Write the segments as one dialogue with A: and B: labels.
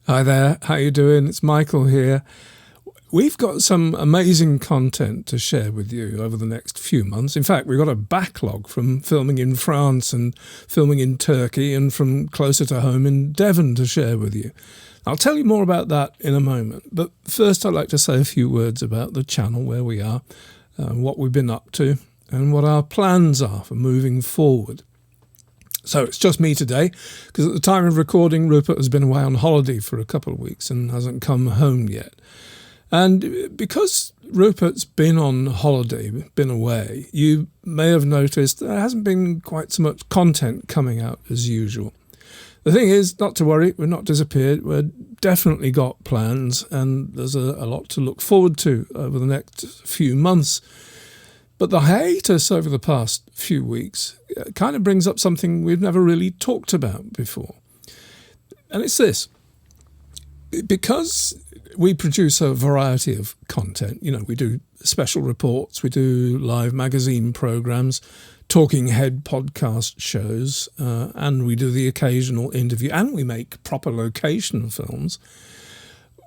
A: Hi there, how you doing? It's Michael here. We've got some amazing content to share with you over the next few months. In fact, we've got a backlog from filming in France and filming in Turkey and from closer to home in Devon to share with you. I'll tell you more about that in a moment, but first I'd like to say a few words about the channel, where we are, what we've been up to and what our plans are for moving forward. So it's just me today, because at the time of recording, Rupert has been away on holiday for a couple of weeks and hasn't come home yet. And because Rupert's been on holiday, been away, you may have noticed there hasn't been quite so much content coming out as usual. The thing is, not to worry, we're not disappeared. We've definitely got plans, and there's a lot to look forward to over the next few months. But the hiatus over the past few weeks kind of brings up something we've never really talked about before. And it's this. Because we produce a variety of content, we do special reports, we do live magazine programs, talking head podcast shows, and we do the occasional interview, and we make proper location films.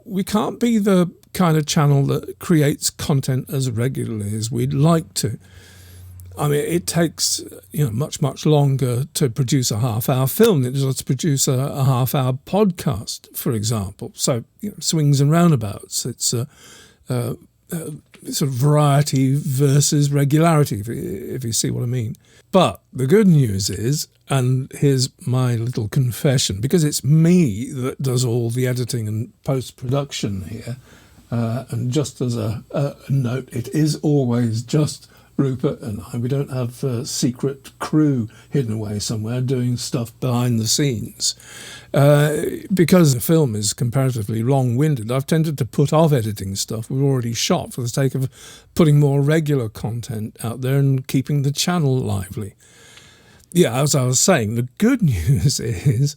A: We can't be the kind of channel that creates content as regularly as we'd like to. I mean, it takes much longer to produce a half-hour film than it does to produce a half-hour podcast, for example. So, swings and roundabouts. It's a sort of variety versus regularity, if you see what I mean. But the good news is, and here's my little confession, because it's me that does all the editing and post-production here, and just as a note, it is always just Rupert and I. We don't have a secret crew hidden away somewhere doing stuff behind the scenes. Because the film is comparatively long-winded, I've tended to put off editing stuff we've already shot for the sake of putting more regular content out there and keeping the channel lively. Yeah, as I was saying, the good news is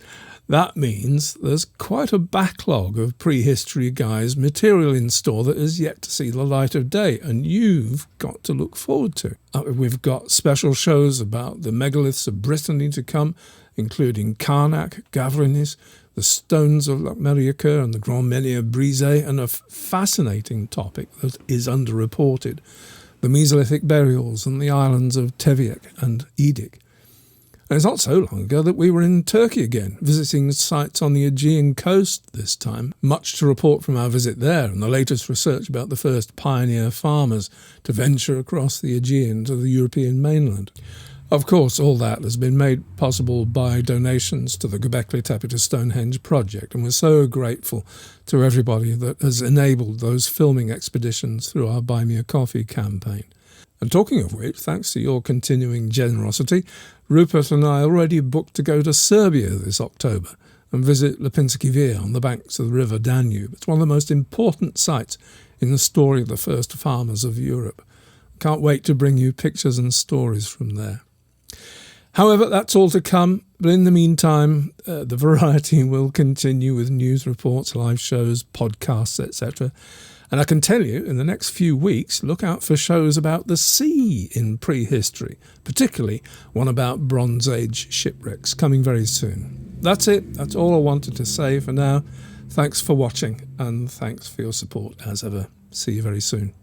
A: that means there's quite a backlog of Prehistory Guys material in store that is yet to see the light of day, and you've got to look forward to. We've got special shows about the megaliths of Brittany to come, including Karnak, Gavrinis, the stones of Lac-Mériacourt and the Grand Menhir Brisé, and a fascinating topic that is underreported, the Mesolithic burials on the islands of Teviek and Edik. And it's not so long ago that we were in Turkey again, visiting sites on the Aegean coast this time. Much to report from our visit there, and the latest research about the first pioneer farmers to venture across the Aegean to the European mainland. Of course, all that has been made possible by donations to the GÖBEKLI TEPE to Stonehenge project, and we're so grateful to everybody that has enabled those filming expeditions through our Buy Me a Coffee campaign. And talking of which, thanks to your continuing generosity, Rupert and I already booked to go to Serbia this October and visit Lipinski Vir on the banks of the river Danube. It's one of the most important sites in the story of the first farmers of Europe. Can't wait to bring you pictures and stories from there. However, that's all to come, but in the meantime, the variety will continue with news reports, live shows, podcasts, etc. And I can tell you, in the next few weeks, look out for shows about the sea in prehistory, particularly one about Bronze Age shipwrecks, coming very soon. That's it. That's all I wanted to say for now. Thanks for watching, and thanks for your support as ever. See you very soon.